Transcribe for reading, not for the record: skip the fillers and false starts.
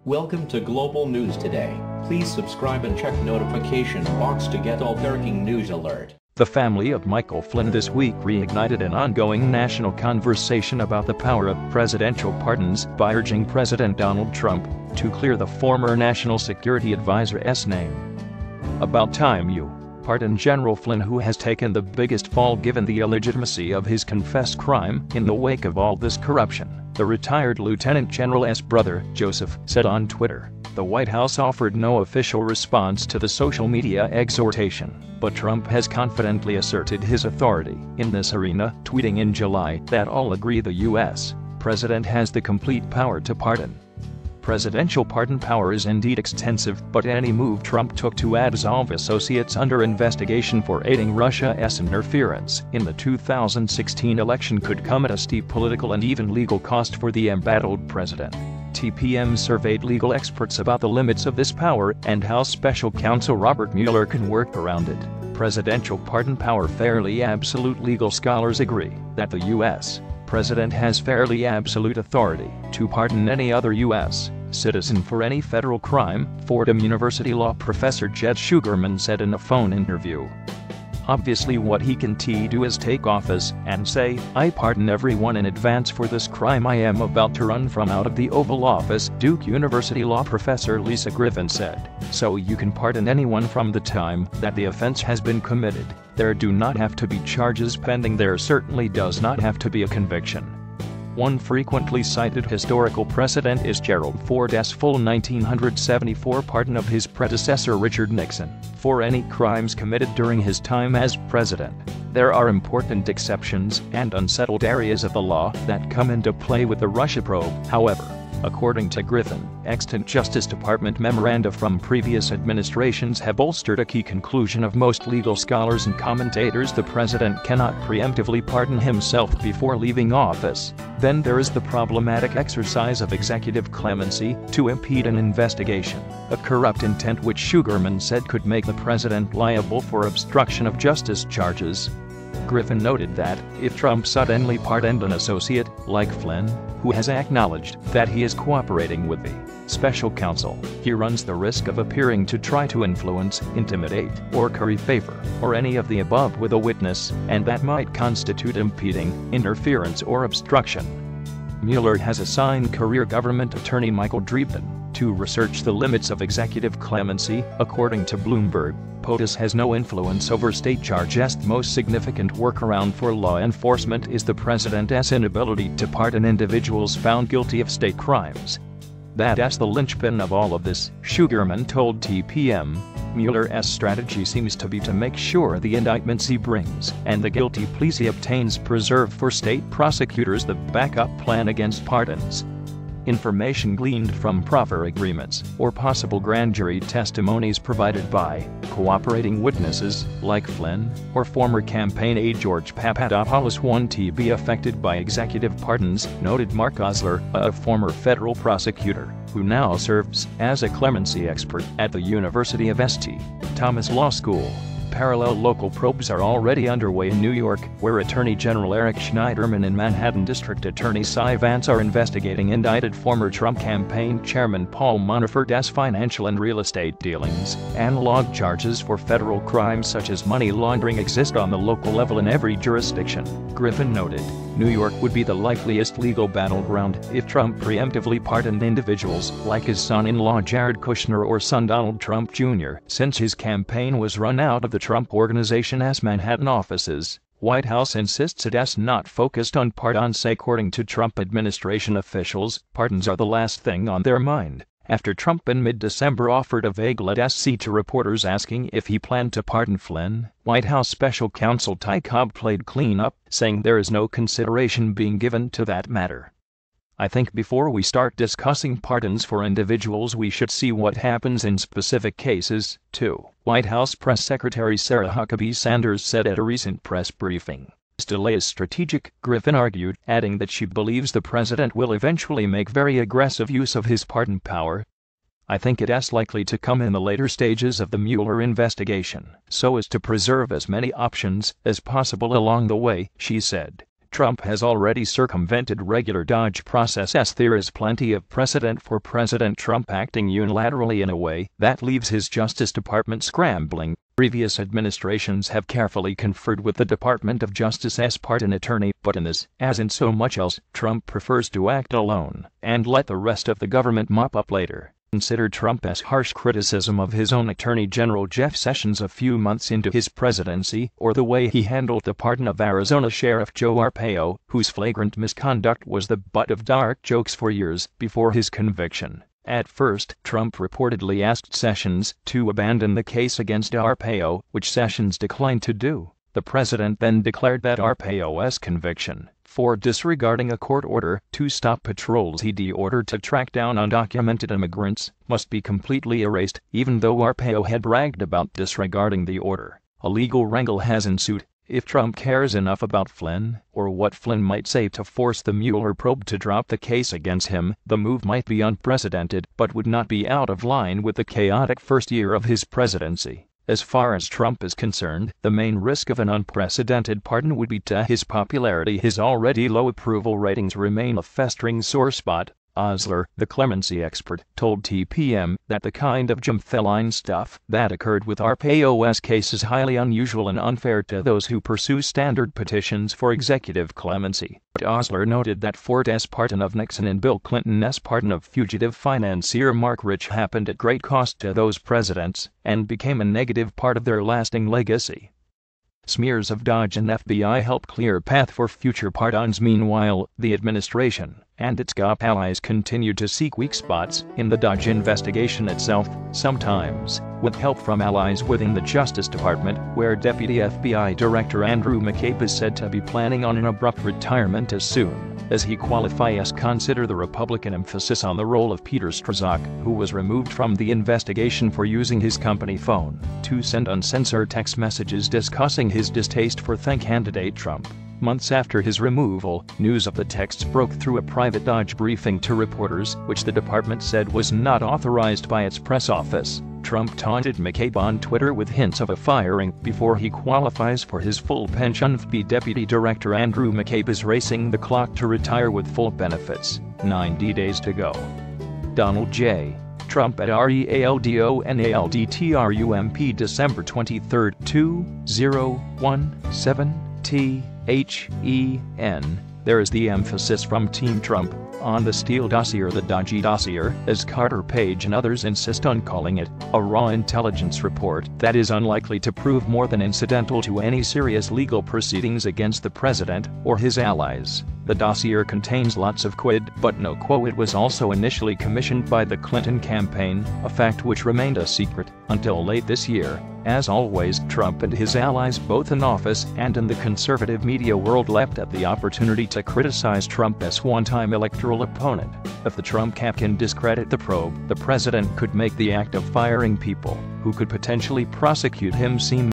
Welcome to Global News Today. Please subscribe and check notification box to get all breaking news alert. The family of Michael Flynn this week reignited an ongoing national conversation about the power of presidential pardons by urging President Donald Trump to clear the former National Security Advisor's name. About time you pardon General Flynn, who has taken the biggest fall given the illegitimacy of his confessed crime in the wake of all this corruption, the retired Lieutenant General's brother, Joseph, said on Twitter. The White House offered no official response to the social media exhortation, but Trump has confidently asserted his authority in this arena, tweeting in July that all agree the U.S. president has the complete power to pardon. Presidential pardon power is indeed extensive, but any move Trump took to absolve associates under investigation for aiding Russia's interference in the 2016 election could come at a steep political and even legal cost for the embattled president. TPM surveyed legal experts about the limits of this power and how Special Counsel Robert Mueller can work around it. Presidential pardon power fairly absolute. Legal scholars agree that the U.S. president has fairly absolute authority to pardon any other U.S. citizen for any federal crime, Fordham University law professor Jed Sugarman said in a phone interview. Obviously what he can do is take office and say, "I pardon everyone in advance for this crime I am about to run from out of the Oval Office," Duke University law professor Lisa Griffin said. So you can pardon anyone from the time that the offense has been committed. There do not have to be charges pending. There certainly does not have to be a conviction. One frequently cited historical precedent is Gerald Ford's full 1974 pardon of his predecessor Richard Nixon for any crimes committed during his time as president. There are important exceptions and unsettled areas of the law that come into play with the Russia probe, however. According to Griffin, extant Justice Department memoranda from previous administrations have bolstered a key conclusion of most legal scholars and commentators: the president cannot preemptively pardon himself before leaving office. Then there is the problematic exercise of executive clemency to impede an investigation, a corrupt intent which Sugarman said could make the president liable for obstruction of justice charges. Griffin noted that, if Trump suddenly pardoned an associate, like Flynn, who has acknowledged that he is cooperating with the special counsel, he runs the risk of appearing to try to influence, intimidate, or curry favor, or any of the above with a witness, and that might constitute impeding, interference, or obstruction. Mueller has assigned career government attorney Michael Dreeben to research the limits of executive clemency, according to Bloomberg. POTUS has no influence over state charges. The most significant workaround for law enforcement is the president's inability to pardon individuals found guilty of state crimes. That's the linchpin of all of this, Sugarman told TPM. Mueller's strategy seems to be to make sure the indictments he brings and the guilty pleas he obtains preserve for state prosecutors the backup plan against pardons. Information gleaned from proffer agreements or possible grand jury testimonies provided by cooperating witnesses, like Flynn, or former campaign aide George Papadopoulos, won't be affected by executive pardons, noted Mark Osler, a former federal prosecutor, who now serves as a clemency expert at the University of St. Thomas Law School. Parallel local probes are already underway in New York, where Attorney General Eric Schneiderman and Manhattan District Attorney Cy Vance are investigating indicted former Trump campaign chairman Paul Manafort's financial and real estate dealings. Analog charges for federal crimes such as money laundering exist on the local level in every jurisdiction. Griffin noted, New York would be the likeliest legal battleground if Trump preemptively pardoned individuals like his son-in-law Jared Kushner or son Donald Trump Jr., since his campaign was run out of the Trump Organization's Manhattan offices. White House insists it's not focused on pardons. According to Trump administration officials, pardons are the last thing on their mind, after Trump in mid-December offered a vague let-us-see to reporters asking if he planned to pardon Flynn. White House Special Counsel Ty Cobb played clean-up, saying there is no consideration being given to that matter. "I think before we start discussing pardons for individuals we should see what happens in specific cases, too," White House Press Secretary Sarah Huckabee Sanders said at a recent press briefing. This delay is strategic, Griffin argued, adding that she believes the president will eventually make very aggressive use of his pardon power. "I think it's likely to come in the later stages of the Mueller investigation, so as to preserve as many options as possible along the way," she said. Trump has already circumvented regular Dodge process as there is plenty of precedent for President Trump acting unilaterally in a way that leaves his Justice Department scrambling. Previous administrations have carefully conferred with the Department of Justice as pardon attorney, but in this, as in so much else, Trump prefers to act alone and let the rest of the government mop up later. Consider Trump's harsh criticism of his own Attorney General Jeff Sessions a few months into his presidency, or the way he handled the pardon of Arizona Sheriff Joe Arpaio, whose flagrant misconduct was the butt of dark jokes for years before his conviction. At first, Trump reportedly asked Sessions to abandon the case against Arpaio, which Sessions declined to do. The president then declared that Arpaio's conviction for disregarding a court order to stop patrols he'd ordered to track down undocumented immigrants must be completely erased, even though Arpaio had bragged about disregarding the order. A legal wrangle has ensued. If Trump cares enough about Flynn, or what Flynn might say to force the Mueller probe to drop the case against him, the move might be unprecedented but would not be out of line with the chaotic first year of his presidency. As far as Trump is concerned, the main risk of an unprecedented pardon would be to his popularity. His already low approval ratings remain a festering sore spot. Osler, the clemency expert, told TPM that the kind of Jim-Feline stuff that occurred with Arpaio's case is highly unusual and unfair to those who pursue standard petitions for executive clemency. But Osler noted that Ford's pardon of Nixon and Bill Clinton's pardon of fugitive financier Mark Rich happened at great cost to those presidents and became a negative part of their lasting legacy. Smears of Dodge and FBI help clear path for future pardons. Meanwhile, the administration and its GOP allies continue to seek weak spots in the Dodge investigation itself, sometimes with help from allies within the Justice Department, where Deputy FBI Director Andrew McCabe is said to be planning on an abrupt retirement as soon as he qualifies. Consider the Republican emphasis on the role of Peter Strzok, who was removed from the investigation for using his company phone to send uncensored text messages discussing his distaste for then-candidate Trump. Months after his removal, news of the texts broke through a private Dodge briefing to reporters, which the department said was not authorized by its press office. Trump taunted McCabe on Twitter with hints of a firing before he qualifies for his full pension. Deputy Director Andrew McCabe is racing the clock to retire with full benefits. 90 days to go. Donald J. Trump at REALDONALDTRUMP December 23, 2017 THEN. There is the emphasis from Team Trump on the Steele dossier, the Dodgy dossier, as Carter Page and others insist on calling it, a raw intelligence report that is unlikely to prove more than incidental to any serious legal proceedings against the president or his allies. The dossier contains lots of quid but no quo. It was also initially commissioned by the Clinton campaign, a fact which remained a secret until late this year. As always, Trump and his allies, both in office and in the conservative media world, leapt at the opportunity to criticize Trump as one-time electoral opponent. If the Trump camp can discredit the probe, the president could make the act of firing people who could potentially prosecute him seem